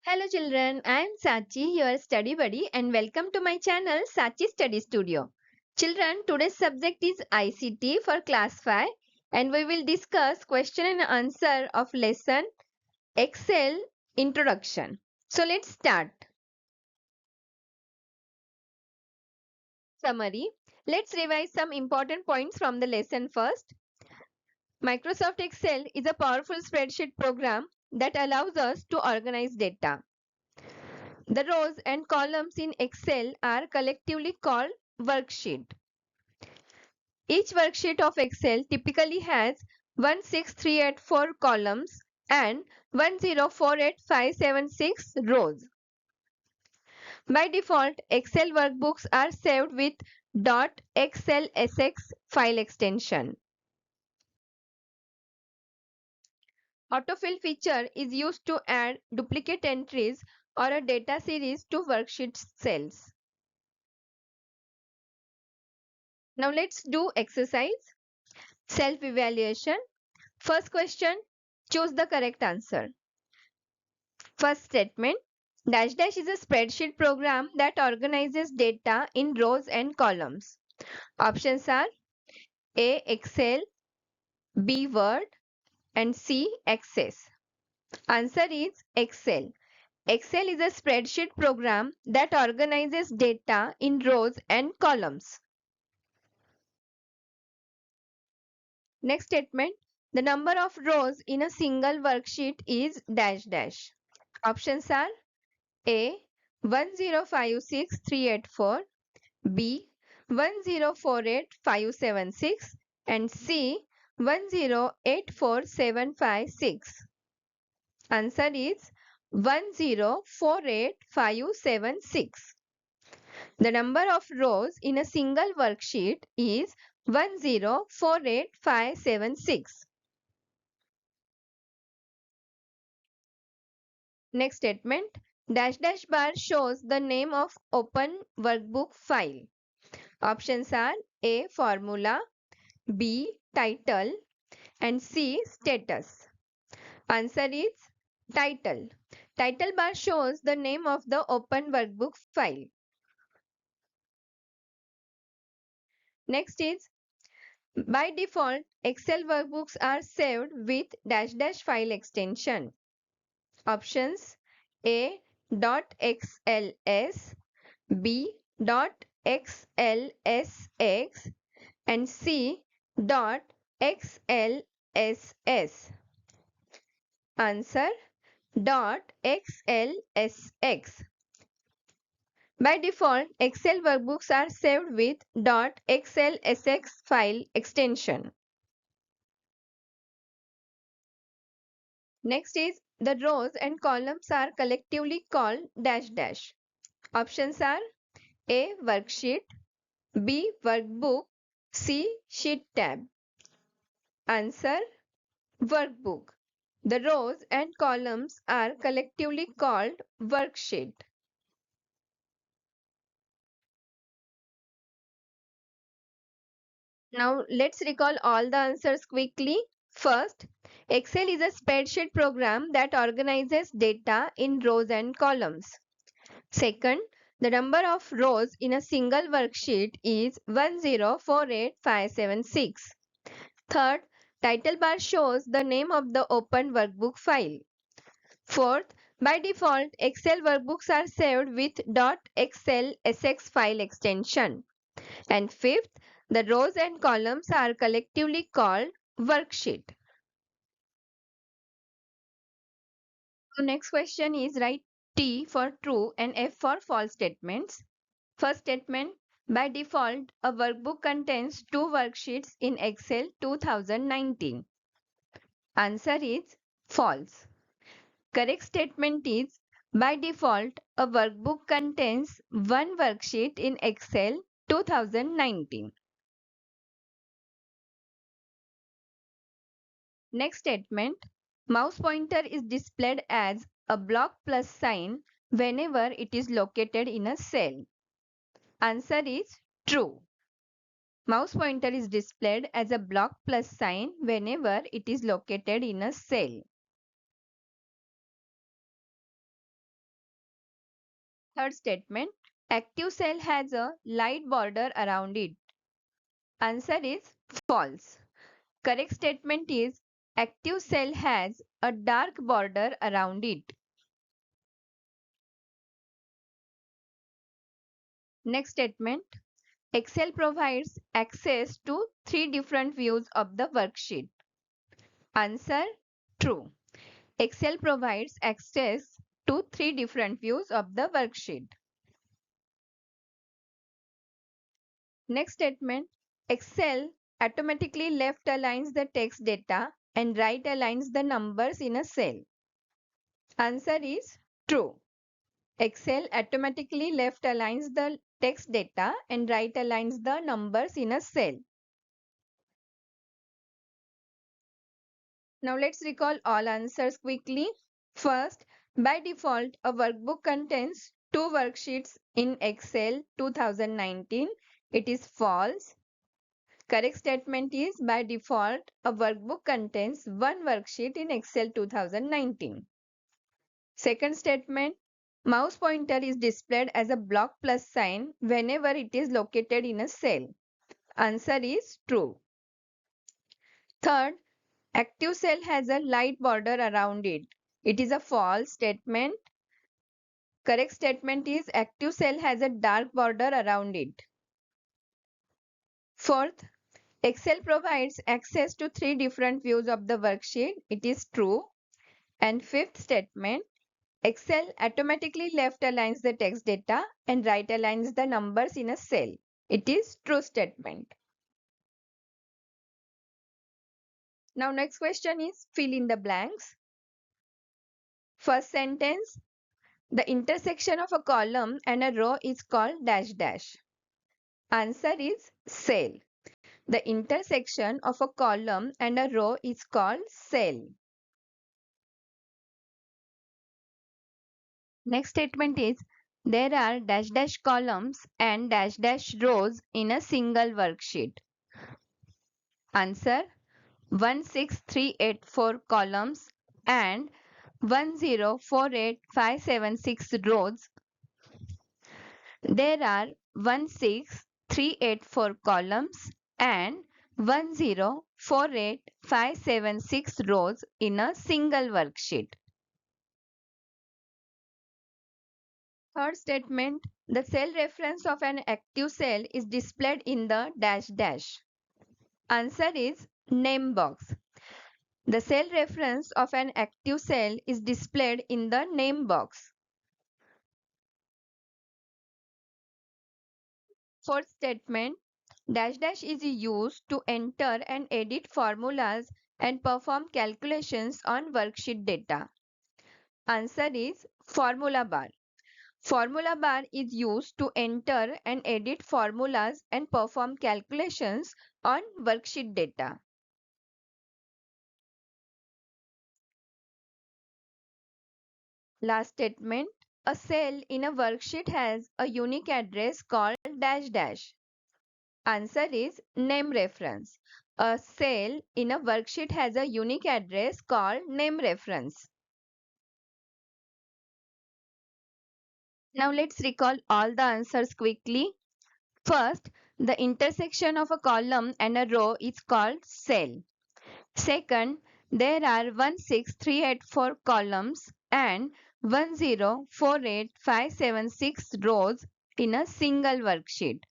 Hello children, I am Sachi, your study buddy, and welcome to my channel Sachi Study Studio. Children, today's subject is ICT for class 5 and we will discuss question and answer of lesson Excel Introduction. So let's start. Summary. Let's revise some important points from the lesson first. Microsoft Excel is a powerful spreadsheet program that allows us to organize data. The rows and columns in Excel are collectively called worksheet. Each worksheet of Excel typically has 16384 columns and 1048576 rows. By default, Excel workbooks are saved with .xlsx file extension. Autofill feature is used to add duplicate entries or a data series to worksheet cells. Now let's do exercise. Self-evaluation. First question, choose the correct answer. First statement, dash dash is a spreadsheet program that organizes data in rows and columns. Options are A. Excel, B. Word, and C. Access. Answer is Excel. Excel is a spreadsheet program that organizes data in rows and columns. Next statement, the number of rows in a single worksheet is dash dash. Options are A. 1056384, B. 1048576 and C. 1084756. Answer is 1048576. The number of rows in a single worksheet is 1048576. Next statement, dash dash bar shows the name of open workbook file. Options are A. Formula, B. Title and C. Status. Answer is title. Title bar shows the name of the open workbook file. Next is, by default, Excel workbooks are saved with dash dash file extension. Options A. .xls, B. .xlsx and C. .xlss. Answer .xlsx. By default, Excel workbooks are saved with .xlsx file extension. Next is, the rows and columns are collectively called dash dash. Options are A. Worksheet, B. Workbook, C. Sheet tab. Answer Workbook. The rows and columns are collectively called worksheet. Now let's recall all the answers quickly. First, Excel is a spreadsheet program that organizes data in rows and columns. Second, the number of rows in a single worksheet is 1048576. Third, title bar shows the name of the open workbook file. Fourth, by default, Excel workbooks are saved with .xlsx file extension. And fifth, the rows and columns are collectively called worksheet. So next question is, write T for true and F for false statements. First statement, by default, a workbook contains two worksheets in Excel 2019. Answer is false. Correct statement is, by default, a workbook contains one worksheet in Excel 2019. Next statement, mouse pointer is displayed as a block plus sign whenever it is located in a cell. Answer is true. Mouse pointer is displayed as a block plus sign whenever it is located in a cell. Third statement, active cell has a light border around it. Answer is false. Correct statement is active cell has a dark border around it. Next statement, Excel provides access to three different views of the worksheet. Answer, true. Excel provides access to three different views of the worksheet. Next statement, Excel automatically left aligns the text data and right aligns the numbers in a cell. Answer is true. Excel automatically left aligns the text data and right aligns the numbers in a cell. Now let's recall all answers quickly. First, by default, a workbook contains two worksheets in Excel 2019. It is false. Correct statement is by default, a workbook contains one worksheet in Excel 2019. Second statement, mouse pointer is displayed as a block plus sign whenever it is located in a cell. Answer is true. Third, active cell has a light border around it. It is a false statement. Correct statement is active cell has a dark border around it. Fourth, Excel provides access to three different views of the worksheet. It is true. And fifth statement, Excel automatically left aligns the text data and right aligns the numbers in a cell. It is true statement. Now next question is fill in the blanks. First sentence, the intersection of a column and a row is called dash dash. Answer is cell. The intersection of a column and a row is called cell. Next statement is there are dash dash columns and dash dash rows in a single worksheet. Answer, 16384 columns and 1048576 rows. There are 16384 columns and 1048576 rows in a single worksheet. Third statement, the cell reference of an active cell is displayed in the dash dash. Answer is name box. The cell reference of an active cell is displayed in the name box. Fourth statement, dash dash is used to enter and edit formulas and perform calculations on worksheet data. Answer is formula bar. Formula bar is used to enter and edit formulas and perform calculations on worksheet data. Last statement, a cell in a worksheet has a unique address called dash dash. Answer is name reference. A cell in a worksheet has a unique address called name reference. Now let's recall all the answers quickly. First, the intersection of a column and a row is called cell. Second, there are 16384 columns and 1048576 rows in a single worksheet.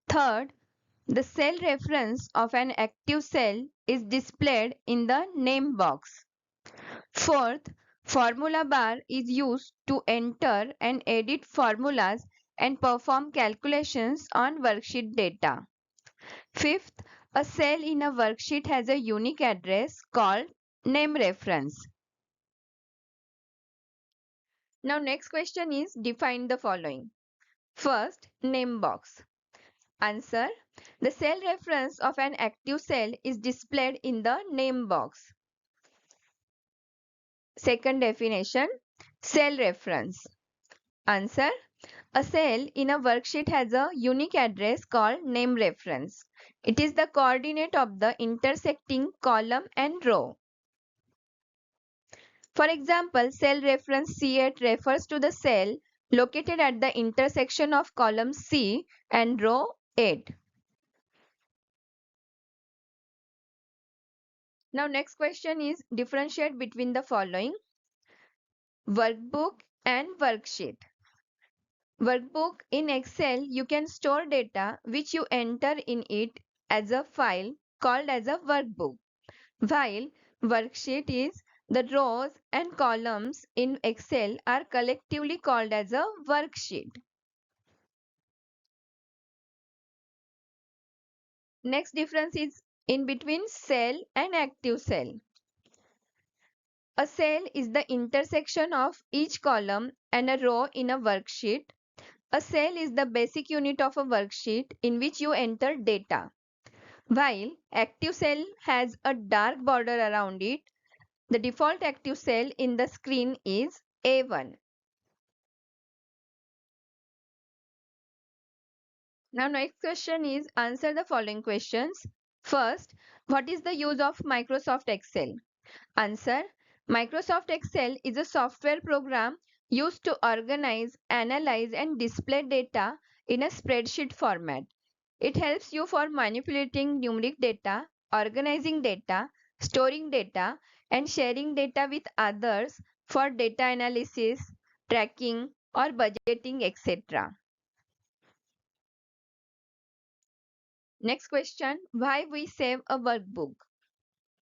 Third, the cell reference of an active cell is displayed in the name box. Fourth, formula bar is used to enter and edit formulas and perform calculations on worksheet data. Fifth, a cell in a worksheet has a unique address called name reference. Now next question is define the following. First, name box. Answer, the cell reference of an active cell is displayed in the name box. Second definition, cell reference. Answer, a cell in a worksheet has a unique address called name reference. It is the coordinate of the intersecting column and row. For example, cell reference C8 refers to the cell located at the intersection of column C and row 8. Now next question is differentiate between the following: workbook and worksheet. Workbook in Excel, you can store data which you enter in it as a file called as a workbook, while worksheet is the rows and columns in Excel are collectively called as a worksheet. Next difference is in between cell and active cell. A cell is the intersection of each column and a row in a worksheet. A cell is the basic unit of a worksheet in which you enter data. While active cell has a dark border around it, the default active cell in the screen is A1. Now next question is answer the following questions. First, what is the use of Microsoft Excel? Answer: Microsoft Excel is a software program used to organize, analyze and display data in a spreadsheet format. It helps you for manipulating numeric data, organizing data, storing data and sharing data with others for data analysis, tracking or budgeting, etc. Next question, why we save a workbook?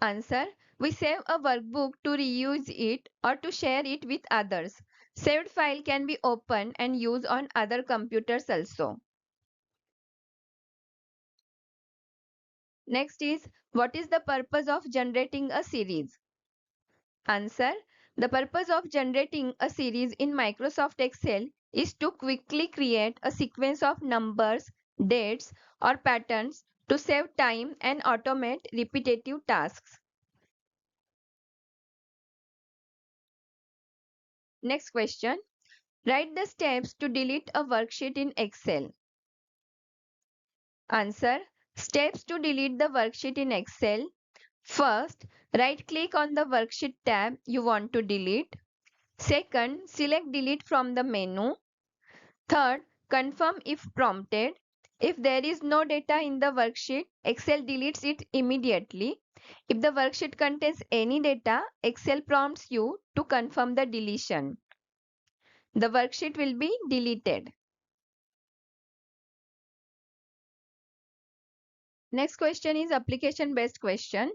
Answer: we save a workbook to reuse it or to share it with others. Saved file can be opened and used on other computers also. Next is, what is the purpose of generating a series? Answer: the purpose of generating a series in Microsoft Excel is to quickly create a sequence of numbers, dates or patterns to save time and automate repetitive tasks. Next question, write the steps to delete a worksheet in Excel. Answer: steps to delete the worksheet in Excel. First, right-click on the worksheet tab you want to delete. Second, select delete from the menu. Third, confirm if prompted. If there is no data in the worksheet, Excel deletes it immediately. If the worksheet contains any data, Excel prompts you to confirm the deletion. The worksheet will be deleted. Next question is application based question.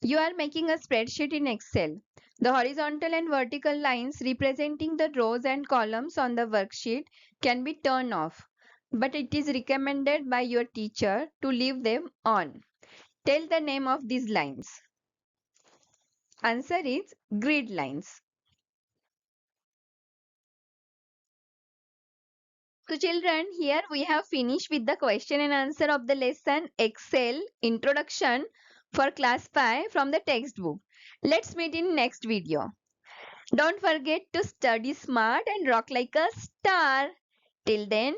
You are making a spreadsheet in Excel. The horizontal and vertical lines representing the rows and columns on the worksheet can be turned off, but it is recommended by your teacher to leave them on. Tell the name of these lines. Answer is grid lines. So children, here we have finished with the question and answer of the lesson Excel Introduction for class 5 from the textbook. Let's meet in next video. Don't forget to study smart and rock like a star. Till then,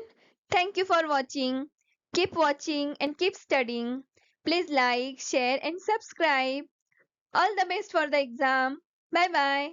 thank you for watching. Keep watching and keep studying. Please like, share and subscribe. All the best for the exam. Bye bye.